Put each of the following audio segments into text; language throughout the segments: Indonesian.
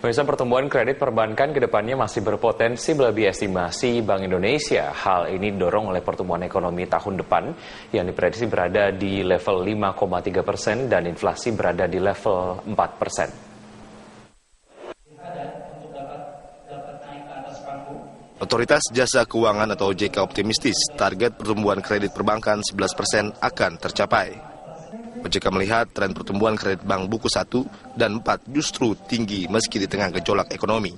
Pemirsa, pertumbuhan kredit perbankan ke depannya masih berpotensi melebihi estimasi Bank Indonesia. Hal ini didorong oleh pertumbuhan ekonomi tahun depan yang diprediksi berada di level 5,3% dan inflasi berada di level 4%. Otoritas Jasa Keuangan atau OJK optimistis target pertumbuhan kredit perbankan 11% akan tercapai. OJK melihat tren pertumbuhan kredit bank buku 1 dan 4 justru tinggi meski di tengah gejolak ekonomi.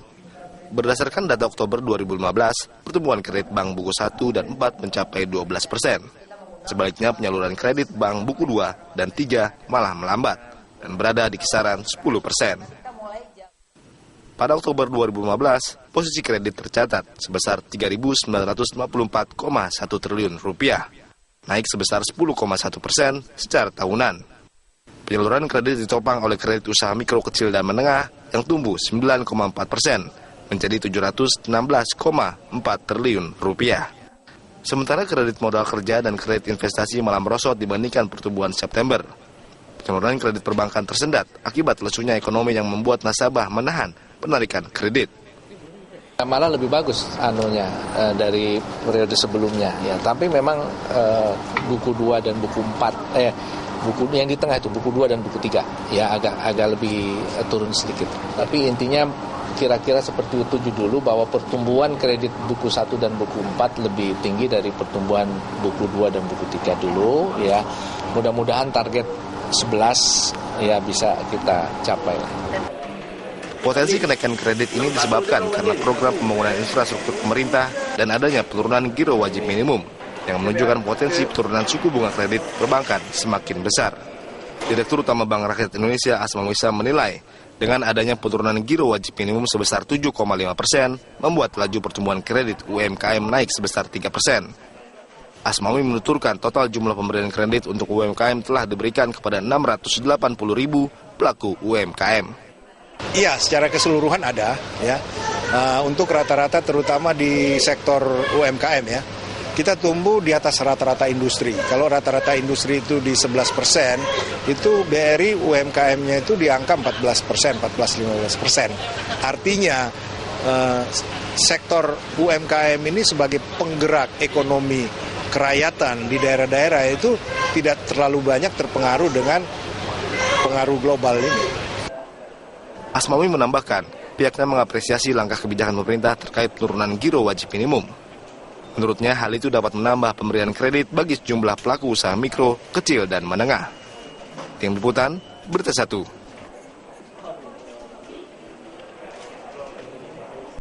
Berdasarkan data Oktober 2015, pertumbuhan kredit bank buku 1 dan 4 mencapai 12%. Sebaliknya penyaluran kredit bank buku 2 dan 3 malah melambat dan berada di kisaran 10%. Pada Oktober 2015, posisi kredit tercatat sebesar 3.954,1 triliun rupiah, naik sebesar 10,1% secara tahunan. Penyaluran kredit ditopang oleh kredit usaha mikro, kecil, dan menengah yang tumbuh 9,4% menjadi 716,4 triliun rupiah. Sementara kredit modal kerja dan kredit investasi malah merosot dibandingkan pertumbuhan September. Penyaluran kredit perbankan tersendat akibat lesunya ekonomi yang membuat nasabah menahan penarikan kredit. Malah lebih bagus dari periode sebelumnya ya, tapi memang buku 2 dan buku 4 buku yang di tengah itu buku 2 dan buku 3 ya agak lebih turun sedikit. Tapi intinya kira-kira seperti itu dulu, bahwa pertumbuhan kredit buku 1 dan buku 4 lebih tinggi dari pertumbuhan buku 2 dan buku 3 dulu ya. Mudah-mudahan target 11 ya bisa kita capai. Potensi kenaikan kredit ini disebabkan karena program pembangunan infrastruktur pemerintah dan adanya penurunan giro wajib minimum yang menunjukkan potensi penurunan suku bunga kredit perbankan semakin besar. Direktur Utama Bank Rakyat Indonesia Asma Wissa menilai dengan adanya penurunan giro wajib minimum sebesar 7,5% membuat laju pertumbuhan kredit UMKM naik sebesar 3%. Asmawi menuturkan total jumlah pemberian kredit untuk UMKM telah diberikan kepada 680.000 pelaku UMKM. Iya, secara keseluruhan ada ya. Untuk rata-rata terutama di sektor UMKM ya, kita tumbuh di atas rata-rata industri. Kalau rata-rata industri itu di 11%, itu BRI UMKM-nya itu di angka 14%, 14-15%. Artinya sektor UMKM ini sebagai penggerak ekonomi kerakyatan di daerah-daerah itu tidak terlalu banyak terpengaruh dengan pengaruh global ini. Asmawi menambahkan, pihaknya mengapresiasi langkah kebijakan pemerintah terkait penurunan giro wajib minimum. Menurutnya, hal itu dapat menambah pemberian kredit bagi sejumlah pelaku usaha mikro, kecil, dan menengah. Tim Liputan, Berita 1.